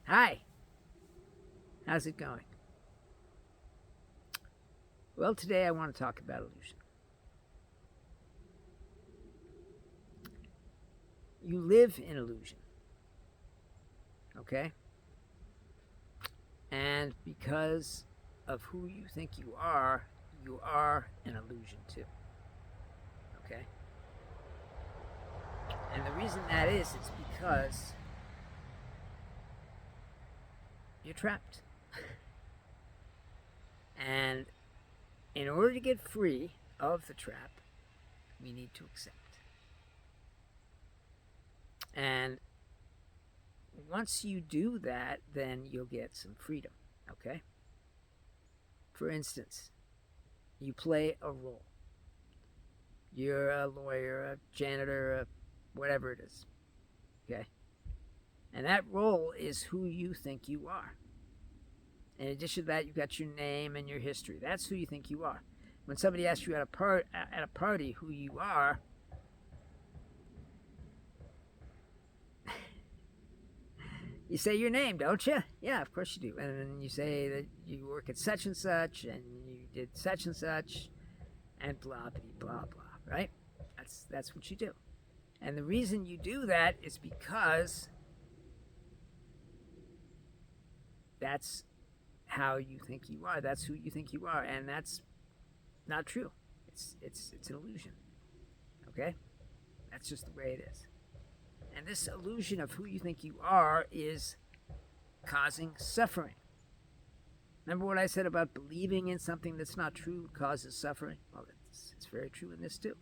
Hi, how's it going? Well, today I want to talk about illusion. You live in illusion, okay? And because of who you think you are an illusion too, okay? And the reason that is, it's because you're trapped. And in order to get free of the trap, we need to accept. And once you do that, then you'll get some freedom, okay? For instance, you play a role. You're a lawyer, a janitor, whatever it is, okay? And that role is who you think you are. In addition to that, you've got your name and your history. That's who you think you are. When somebody asks you at a party who you are, you say your name, don't you? Yeah, of course you do. And then you say that you work at such and such, and you did such and such, and blah blah blah. Right? That's what you do. And the reason you do that is because that's how you think you are. That's who you think you are, and that's not true. It's an illusion. Okay? That's just the way it is. And this illusion of who you think you are is causing suffering. Remember what I said about believing in something that's not true causes suffering? Well, it's very true in this too.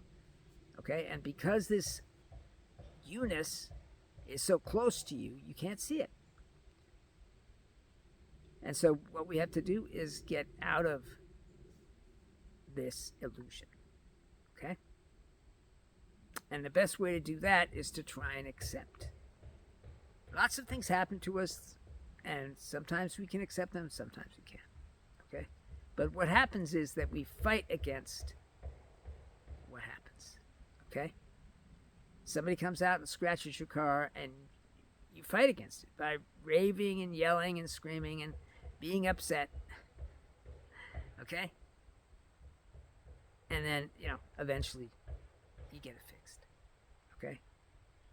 Okay? And because this you-ness is so close to you, you can't see it. And so what we have to do is get out of this illusion. Okay? And the best way to do that is to try and accept. Lots of things happen to us, and sometimes we can accept them, sometimes we can't. Okay? But what happens is that we fight against what happens. Okay? Somebody comes out and scratches your car, and you fight against it by raving and yelling and screaming and being upset. Okay? And then, eventually you get it fixed. Okay?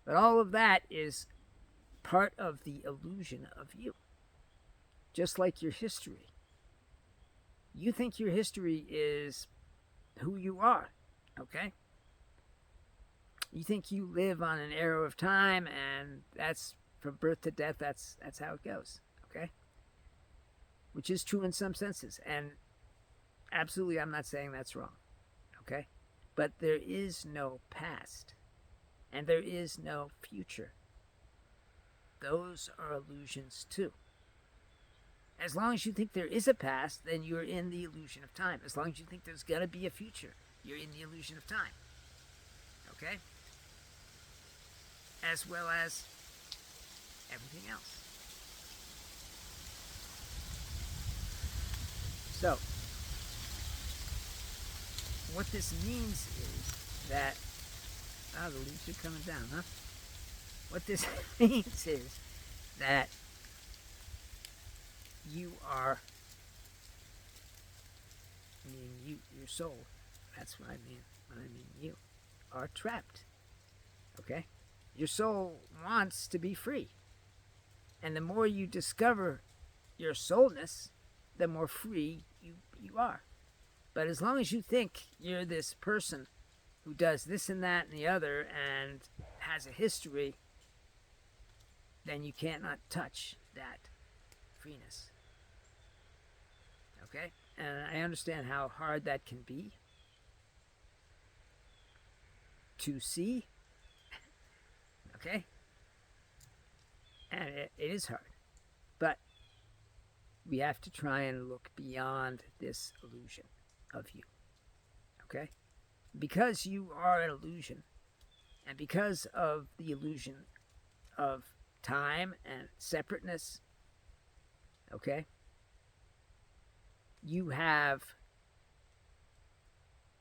But all of that is part of the illusion of you. Just like your history. You think your history is who you are. Okay? You think you live on an arrow of time, and that's from birth to death, that's how it goes. Okay? Which is true in some senses. And absolutely, I'm not saying that's wrong. Okay? But there is no past. And there is no future. Those are illusions too. As long as you think there is a past, then you're in the illusion of time. As long as you think there's going to be a future, you're in the illusion of time. Okay? As well as everything else. So, what this means is that, the leaves are coming down, huh? What this means is that you are, meaning your soul, that's what I mean when I mean you, are trapped. Okay? Your soul wants to be free. And the more you discover your soulness, the more free you are. But as long as you think you're this person who does this and that and the other and has a history, then you cannot touch that freeness. Okay? And I understand how hard that can be to see. Okay? And it is hard. But we have to try and look beyond this illusion of you. Okay? Because you are an illusion, and because of the illusion of time and separateness, okay, you have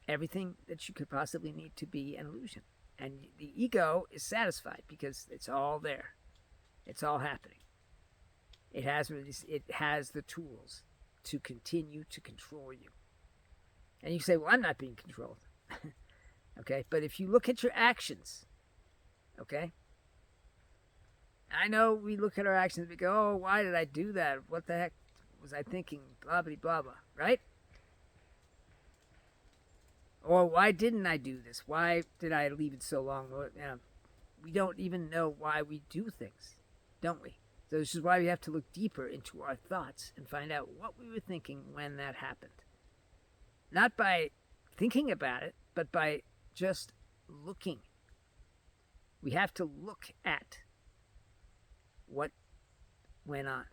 everything that you could possibly need to be an illusion. And the ego is satisfied because it's all there. It's all happening. It has the tools to continue to control you. And you say, well, I'm not being controlled. Okay? But if you look at your actions, okay? I know we look at our actions and we go, oh, why did I do that? What the heck was I thinking? Blah, blah, blah, blah. Right? Or why didn't I do this? Why did I leave it so long? We don't even know why we do things, don't we? So this is why we have to look deeper into our thoughts and find out what we were thinking when that happened. Not by thinking about it, but by just looking. We have to look at what went on.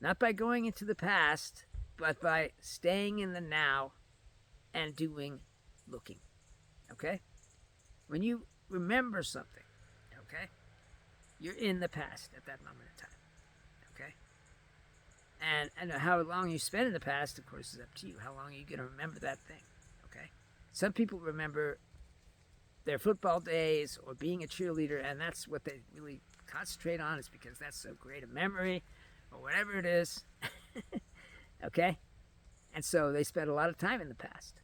Not by going into the past, but by staying in the now and doing looking. Okay? When you remember something, okay, you're in the past at that moment in time. Okay? And how long you spend in the past, of course, is up to you. How long are you going to remember that thing? Okay? Some people remember their football days or being a cheerleader, and that's what they really concentrate on, is because that's so great a memory or whatever it is. Okay? And so they spend a lot of time in the past.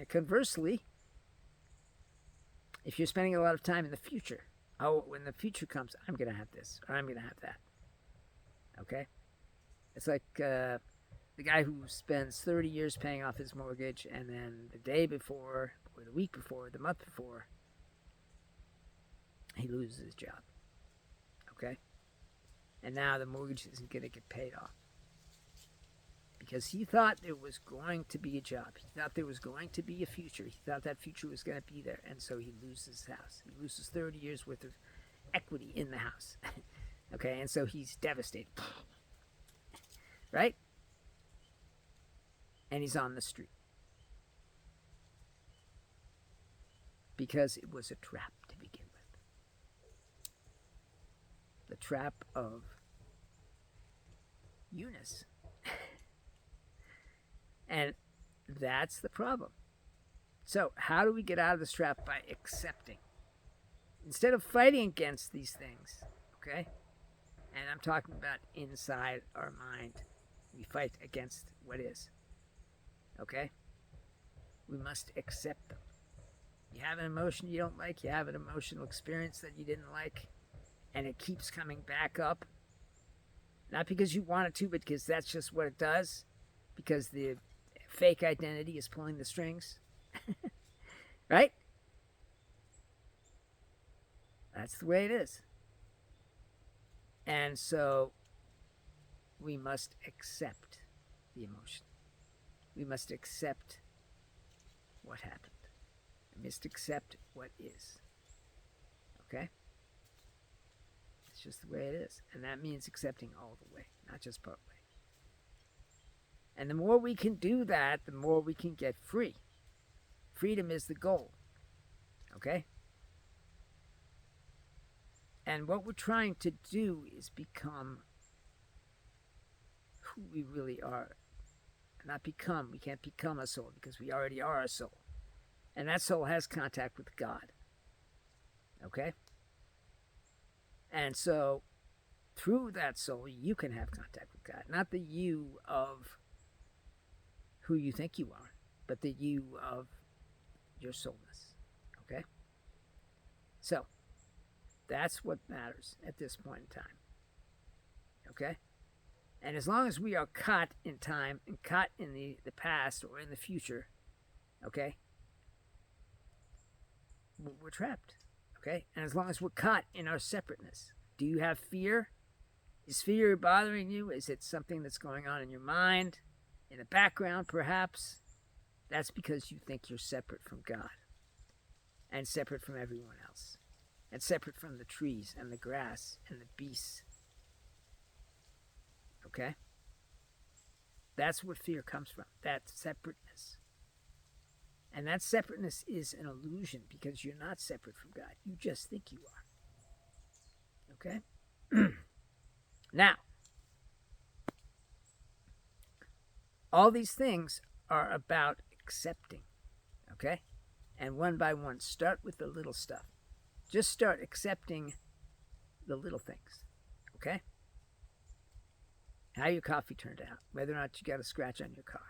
Conversely, if you're spending a lot of time in the future, oh, when the future comes, I'm going to have this or I'm going to have that. Okay? It's like the guy who spends 30 years paying off his mortgage, and then the day before or the week before, the month before, he loses his job. Okay? And now the mortgage isn't going to get paid off. Because he thought there was going to be a job. He thought there was going to be a future. He thought that future was going to be there. And so he loses his house. He loses 30 years worth of equity in the house. Okay, and so he's devastated. Right? And he's on the street. Because it was a trap to begin with. The trap of Eunice. And that's the problem. So how do we get out of this trap? By accepting. Instead of fighting against these things, okay? And I'm talking about inside our mind. We fight against what is. Okay? We must accept them. You have an emotion you don't like, you have an emotional experience that you didn't like, and it keeps coming back up. Not because you want it to, but because that's just what it does. Because the fake identity is pulling the strings. Right? That's the way it is. And so we must accept the emotion. We must accept what happened. We must accept what is. Okay? It's just the way it is. And that means accepting all the way, not just part way. And the more we can do that, the more we can get free. Freedom is the goal. Okay? And what we're trying to do is become who we really are. Not become. We can't become a soul because we already are a soul. And that soul has contact with God. Okay? And so, through that soul, you can have contact with God. Not the you of who you think you are, but the you of your soulness. Okay? So, that's what matters at this point in time. Okay? And as long as we are caught in time and caught in the past or in the future, okay, we're trapped. Okay? And as long as we're caught in our separateness, do you have fear? Is fear bothering you? Is it something that's going on in your mind, in the background perhaps? That's because you think you're separate from God and separate from everyone else and separate from the trees and the grass and the beasts. Okay? That's where fear comes from, that separateness. And that separateness is an illusion because you're not separate from God. You just think you are. Okay? Now, all these things are about accepting. Okay? And one by one, start with the little stuff. Just start accepting the little things. Okay? How your coffee turned out, whether or not you got a scratch on your car,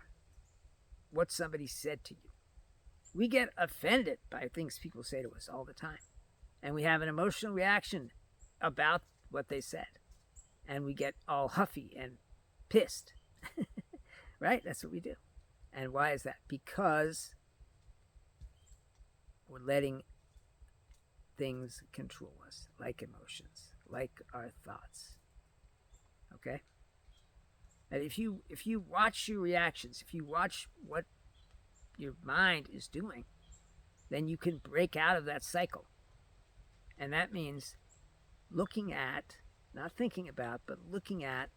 what somebody said to you. We get offended by things people say to us all the time. And we have an emotional reaction about what they said. And we get all huffy and pissed. Right? That's what we do. And why is that? Because we're letting things control us, like emotions, like our thoughts. Okay? And if you watch your reactions, if you watch what your mind is doing, then you can break out of that cycle. And that means looking at, not thinking about, but looking at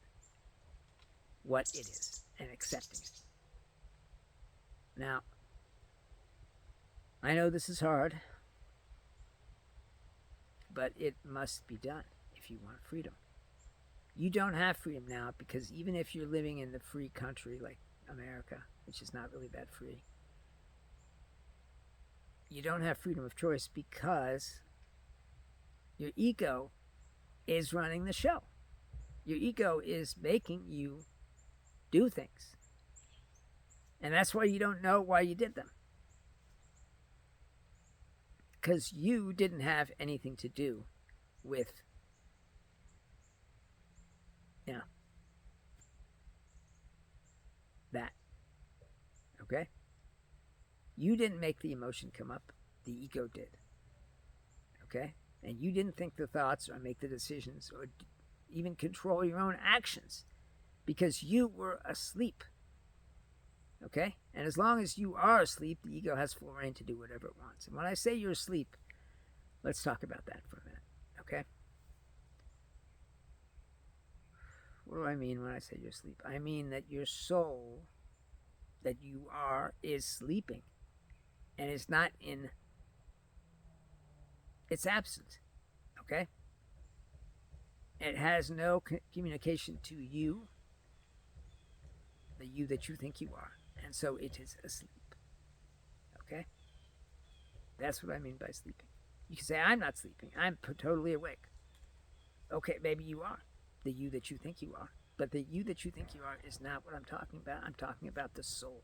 what it is and accepting it. Now, I know this is hard, but it must be done if you want freedom. You don't have freedom now because even if you're living in the free country like America, which is not really that free, you don't have freedom of choice because your ego is running the show. Your ego is making you do things. And that's why you don't know why you did them. Because you didn't have anything to do with, that. Okay? You didn't make the emotion come up. The ego did. Okay? And you didn't think the thoughts or make the decisions or even control your own actions because you were asleep. Okay? And as long as you are asleep, the ego has full reign to do whatever it wants. And when I say you're asleep, let's talk about that for a minute. Okay? What do I mean when I say you're asleep? I mean that your soul, that you are, is sleeping. And it's not in, it's absent. Okay? It has no communication to you, the you that you think you are. And so it is asleep. Okay? That's what I mean by sleeping. You can say, I'm not sleeping. I'm totally awake. Okay, maybe you are. The you that you think you are. But the you that you think you are is not what I'm talking about. I'm talking about the soul,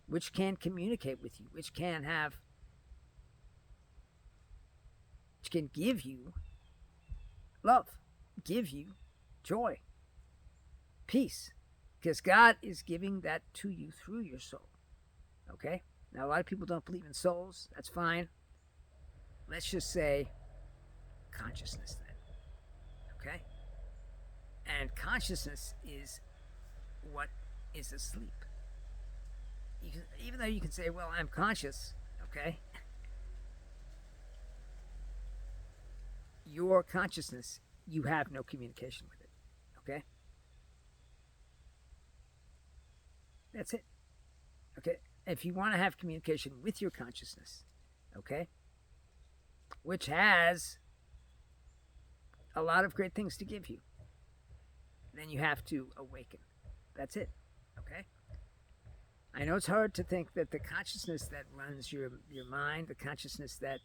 which can communicate with you, which can give you love, give you joy, peace, because God is giving that to you through your soul. Okay? Now, a lot of people don't believe in souls. That's fine. Let's just say consciousness then. Okay? And consciousness is what is asleep. Even though you can say, well, I'm conscious, okay? Your consciousness, you have no communication with it, okay? That's it, okay? If you want to have communication with your consciousness, okay, which has a lot of great things to give you, then you have to awaken. That's it, okay? I know it's hard to think that the consciousness that runs your mind, the consciousness that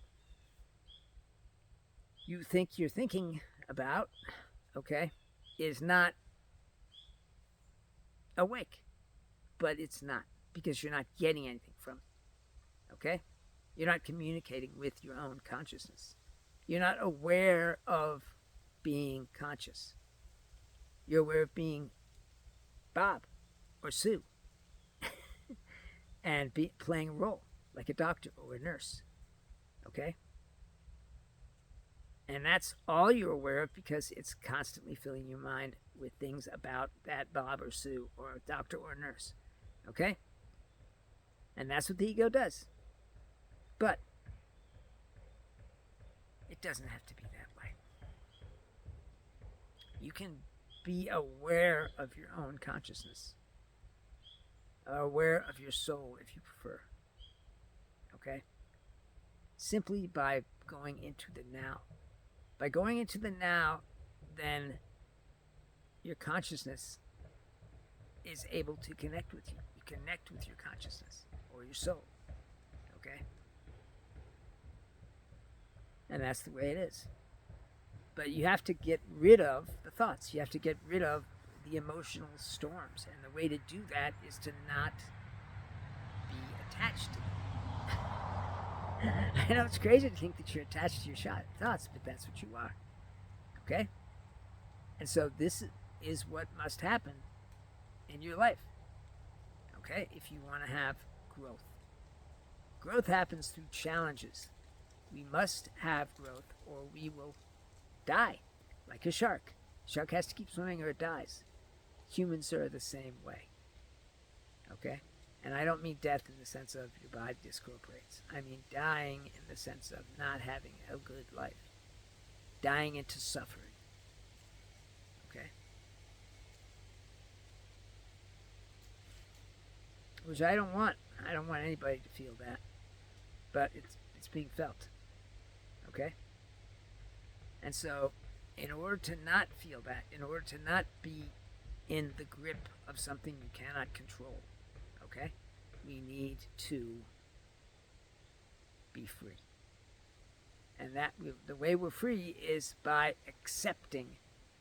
you think you're thinking about, okay, is not awake. But it's not, because you're not getting anything from it, okay? You're not communicating with your own consciousness. You're not aware of being conscious. You're aware of being Bob or Sue and playing a role like a doctor or a nurse, okay? And that's all you're aware of because it's constantly filling your mind with things about that Bob or Sue or a doctor or a nurse, okay? And that's what the ego does. But it doesn't have to be that way. You can be aware of your own consciousness, aware of your soul if you prefer, okay? Simply by going into the now. By going into the now, then your consciousness is able to connect with you. You connect with your consciousness or your soul, okay? And that's the way it is. But you have to get rid of the thoughts. You have to get rid of the emotional storms. And the way to do that is to not be attached to them. I know it's crazy to think that you're attached to your thoughts, but that's what you are. Okay? And so this is what must happen in your life. Okay? If you want to have growth. Growth happens through challenges. We must have growth or we will die like a shark. Shark has to keep swimming or it dies. Humans are the same way. Okay? And I don't mean death in the sense of your body discorporates. I mean dying in the sense of not having a good life. Dying into suffering. Okay? Which I don't want. I don't want anybody to feel that. But it's being felt. Okay? And so, in order to not feel that, in order to not be in the grip of something you cannot control, okay, we need to be free. And the way we're free is by accepting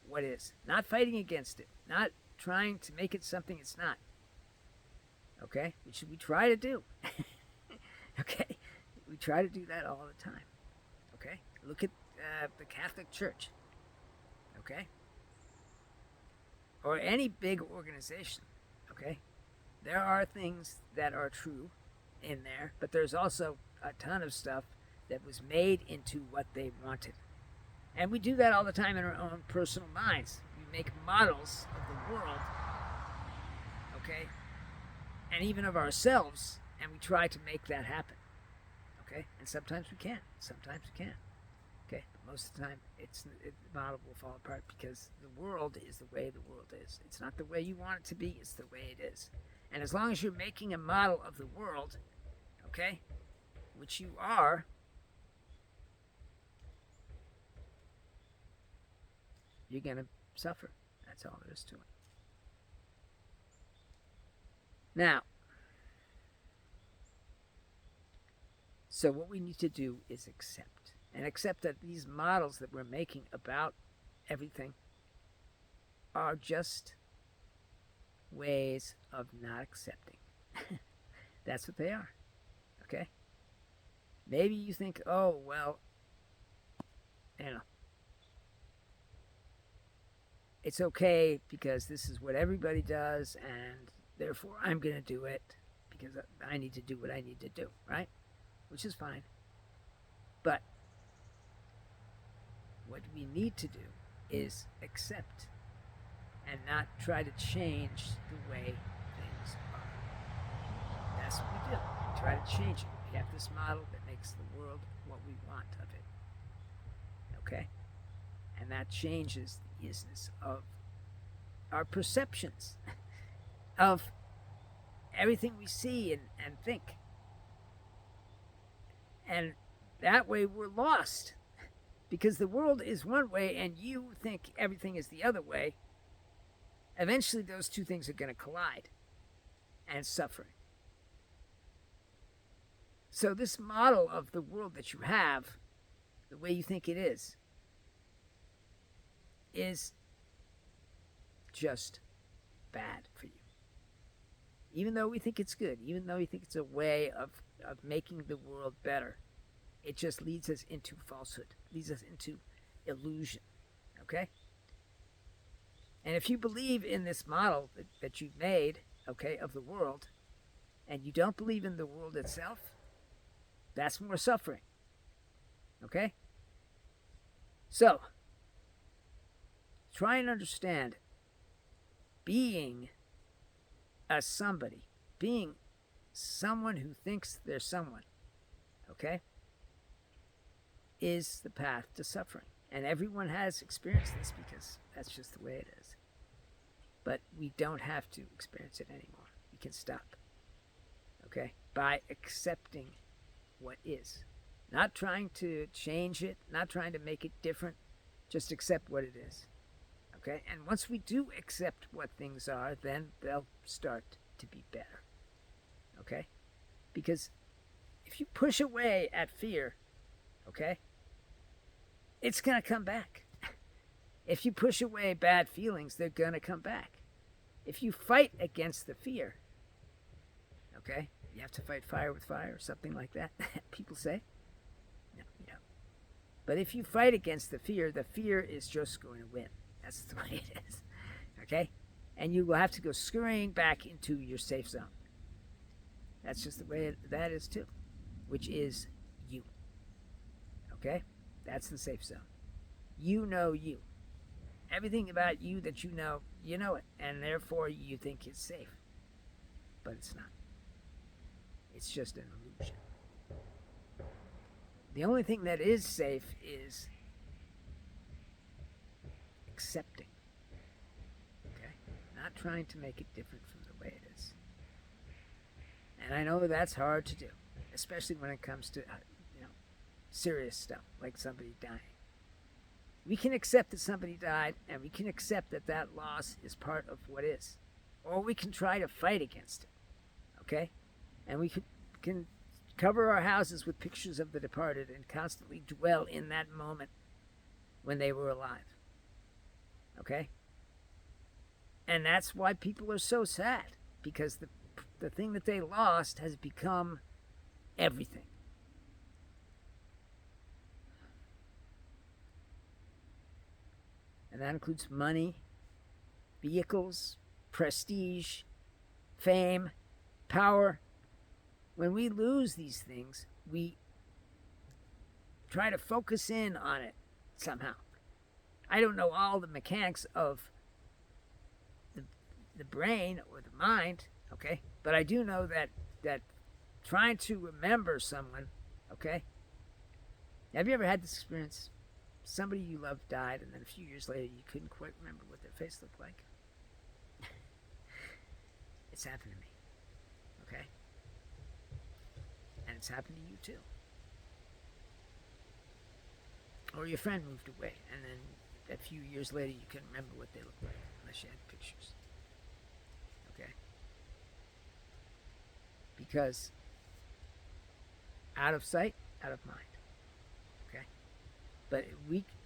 what is, not fighting against it, not trying to make it something it's not. Okay, which we try to do. Okay, we try to do that all the time. Okay, look at the Catholic Church. Okay, or any big organization. Okay, there are things that are true in there, but there's also a ton of stuff that was made into what they wanted. And we do that all the time in our own personal minds. We make models of the world, okay, and even of ourselves, and we try to make that happen. Okay, and sometimes we can, sometimes we can't. Okay, but most of the time, the model will fall apart because the world is the way the world is. It's not the way you want it to be, it's the way it is. And as long as you're making a model of the world, okay, which you are, you're going to suffer. That's all there is to it. Now, so what we need to do is accept. And accept that these models that we're making about everything are just ways of not accepting. That's what they are. Okay? Maybe you think, oh, well, it's okay because this is what everybody does and therefore I'm going to do it because I need to do what I need to do, right? Which is fine. But what we need to do is accept and not try to change the way things are. That's what we do. We try to change it. We have this model that makes the world what we want of it. Okay? And that changes the business of our perceptions of everything we see and think. And that way we're lost. Because the world is one way and you think everything is the other way. Eventually those two things are going to collide and suffer. So this model of the world that you have, the way you think it is just bad for you. Even though we think it's good, even though we think it's a way of making the world better, it just leads us into falsehood, leads us into illusion, okay? And if you believe in this model that you've made, okay, of the world, and you don't believe in the world itself, that's more suffering, okay? So, try and understand being a somebody, being someone who thinks they're someone, okay, is the path to suffering. And everyone has experienced this because that's just the way it is. But we don't have to experience it anymore. We can stop, okay, by accepting what is. Not trying to change it, not trying to make it different, just accept what it is. Okay? And once we do accept what things are, then they'll start to be better. Okay? Because if you push away at fear, okay, it's going to come back. If you push away bad feelings, they're going to come back. If you fight against the fear, okay, you have to fight fire with fire or something like that, people say. No, you don't. But if you fight against the fear is just going to win. That's the way it is. Okay? And you will have to go scurrying back into your safe zone. That's just the way that is too, which is you. Okay? That's the safe zone. You know you. Everything about you that you know it, and therefore you think it's safe. But it's not. It's just an illusion. The only thing that is safe is accepting. Okay? Not trying to make it different from the way it is. And I know that's hard to do, especially when it comes to serious stuff like somebody dying. We can accept that somebody died, and we can accept that that loss is part of what is. Or we can try to fight against it. Okay? And we can cover our houses with pictures of the departed and constantly dwell in that moment when they were alive. Okay? And that's why people are so sad, because the thing that they lost has become everything. And that includes money, vehicles, prestige, fame, power. When we lose these things, we try to focus in on it somehow. I don't know all the mechanics of the brain or the mind, okay? But I do know that trying to remember someone, okay? Have you ever had this experience? Somebody you loved died, and then a few years later you couldn't quite remember what their face looked like. It's happened to me, okay? And it's happened to you too. Or your friend moved away, and then a few years later you couldn't remember what they looked like unless you had pictures. Okay? Because out of sight, out of mind. Okay? But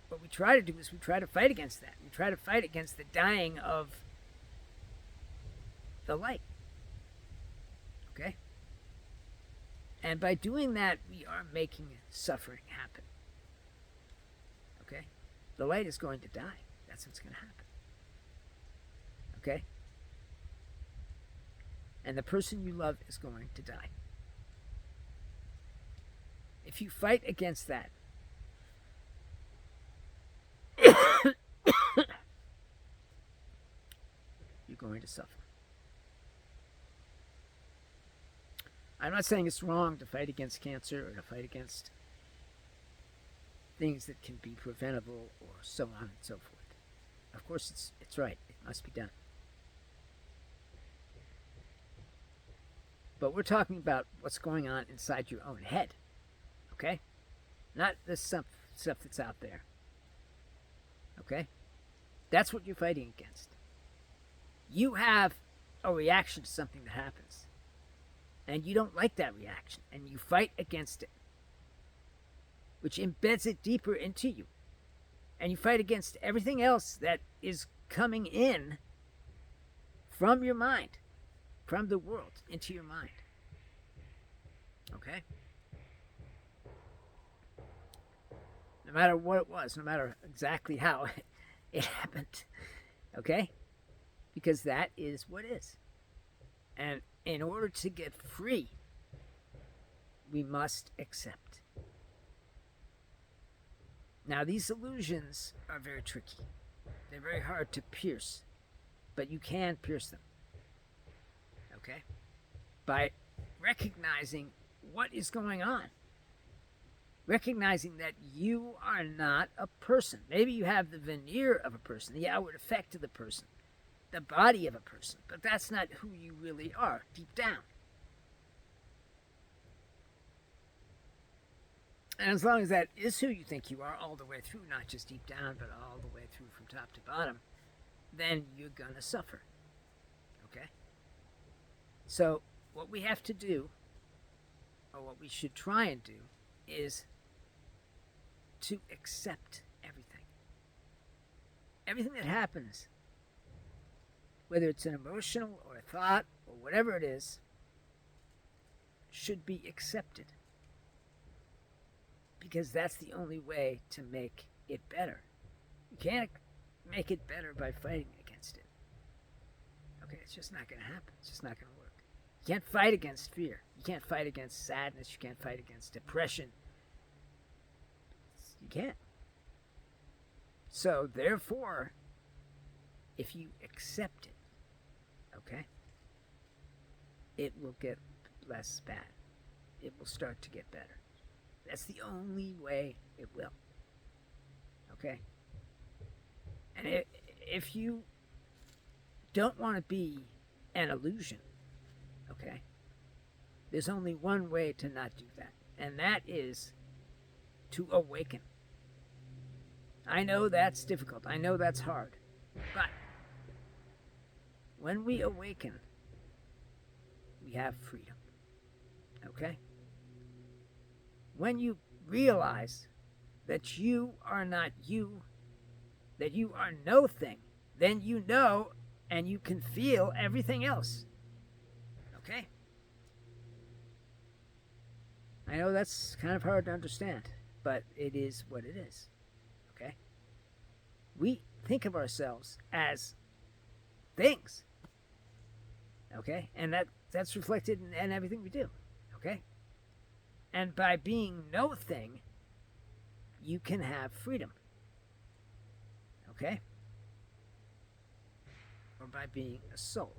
what we try to do is we try to fight against that. We try to fight against the dying of the light. Okay? And by doing that, we are making suffering happen. Okay? The light is going to die. That's what's going to happen. Okay? And the person you love is going to die. If you fight against that, you're going to suffer. I'm not saying it's wrong to fight against cancer or to fight against things that can be preventable or so on and so forth. Of course, it's right. It must be done. But we're talking about what's going on inside your own head. Okay? Not the stuff that's out there. Okay? That's what you're fighting against. You have a reaction to something that happens. And you don't like that reaction. And you fight against it. Which embeds it deeper into you. And you fight against everything else that is coming in from your mind. From the world into your mind. Okay? No matter what it was, no matter exactly how it happened. Okay? Because that is what is. And in order to get free, we must accept. Now, these illusions are very tricky. They're very hard to pierce. But you can pierce them. Okay? By recognizing what is going on. Recognizing that you are not a person. Maybe you have the veneer of a person, the outward effect of the person, the body of a person, but that's not who you really are deep down. And as long as that is who you think you are all the way through, not just deep down, but all the way through from top to bottom, then you're going to suffer. Okay? So what we have to do, or what we should try and do, is to accept everything. everything that happens, whether it's an emotional or a thought or whatever it is, should be accepted. Because that's the only way to make it better. You can't make it better by fighting against it. Okay, it's just not going to happen. It's just not going to work. You can't fight against fear. You can't fight against sadness. You can't fight against depression. You can't. So, therefore, if you accept it, okay, it will get less bad. It will start to get better. That's the only way it will. Okay? And if you don't want to be an illusion, okay, there's only one way to not do that, and that is to awaken. I know that's difficult. I know that's hard. But when we awaken, we have freedom. Okay? When you realize that you are not you, that you are no thing, then you know and you can feel everything else. Okay? I know that's kind of hard to understand, but it is what it is. Okay? We think of ourselves as things. Okay? And that's reflected in everything we do. Okay? And by being no thing, you can have freedom. Okay? Or by being a soul.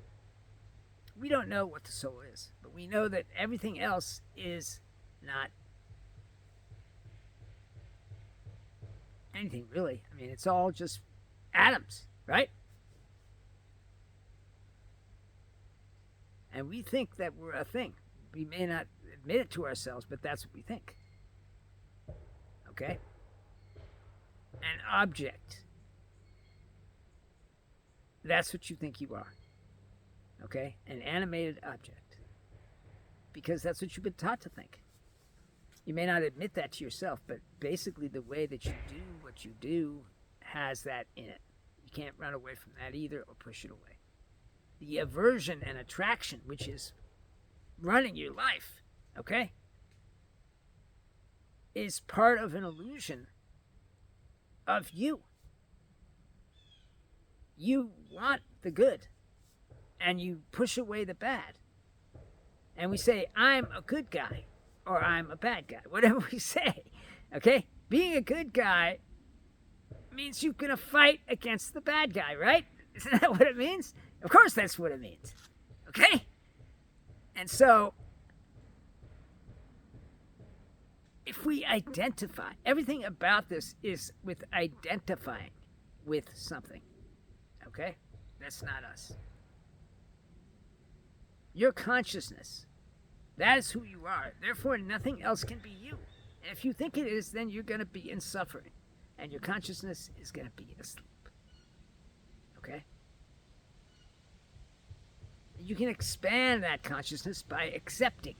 We don't know what the soul is, but we know that everything else is not anything, really. I mean, it's all just atoms, right? And we think that we're a thing. We may not admit it to ourselves, but that's what we think. Okay? An object. That's what you think you are. Okay? An animated object. Because that's what you've been taught to think. You may not admit that to yourself, but basically the way that you do what you do has that in it. You can't run away from that either or push it away. The aversion and attraction, which is running your life, okay, is part of an illusion of you. You want the good, and you push away the bad. And we say, I'm a good guy, or I'm a bad guy, whatever we say, okay? Being a good guy means you're going to fight against the bad guy, right? Isn't that what it means? Of course that's what it means, okay? And so, if we identify, everything about this is with identifying with something, okay? That's not us. Your consciousness, that is who you are. Therefore, nothing else can be you. And if you think it is, then you're going to be in suffering. And your consciousness is going to be asleep. Okay? You can expand that consciousness by accepting.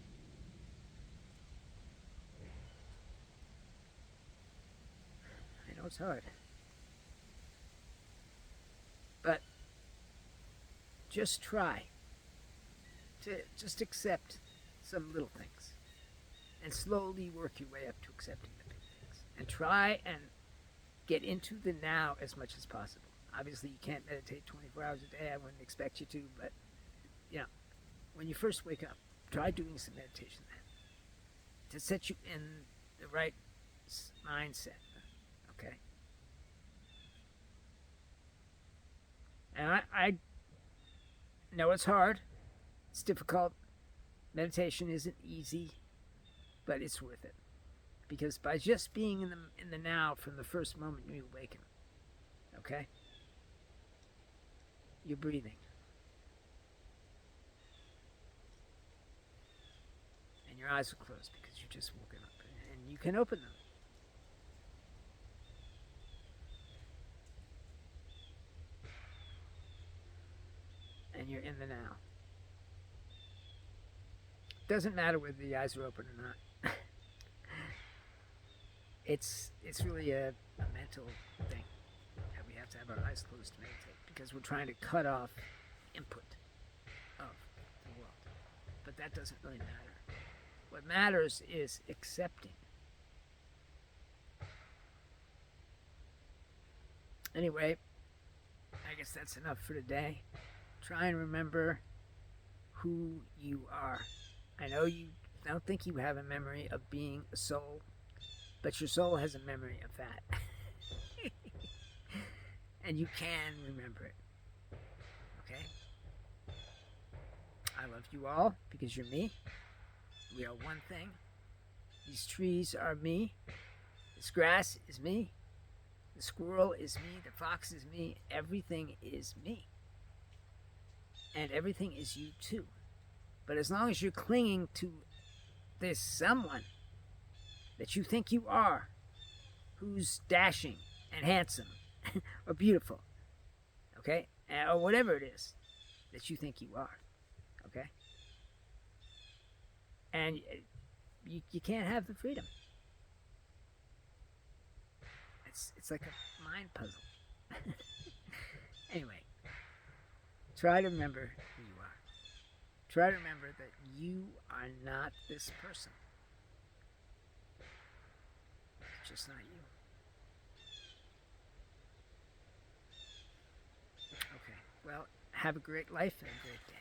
I know it's hard. But just try to just accept some little things and slowly work your way up to accepting the big things. And try and get into the now as much as possible. Obviously, you can't meditate 24 hours a day. I wouldn't expect you to, but you know, when you first wake up, try doing some meditation then to set you in the right mindset. Okay? And I know it's hard. It's difficult. Meditation isn't easy, but it's worth it. Because by just being in the now from the first moment you awaken, okay? You're breathing. And your eyes are closed because you just woken up. And you can open them. And you're in the now. Doesn't matter whether the eyes are open or not. It's really a mental thing that we have to have our eyes closed to meditate because we're trying to cut off input of the world. But that doesn't really matter. What matters is accepting. Anyway, I guess that's enough for today. Try and remember who you are. I know you don't think you have a memory of being a soul, but your soul has a memory of that. And you can remember it. Okay? I love you all because you're me. We are one thing. These trees are me. This grass is me. The squirrel is me. The fox is me. Everything is me. And everything is you too. But as long as you're clinging to this someone that you think you are, who's dashing and handsome or beautiful, okay? Or whatever it is that you think you are, okay? And you can't have the freedom. It's like a mind puzzle. Anyway, try to remember who you are. Try to remember that you are not this person. It's just not you. Okay, well, have a great life and a great day.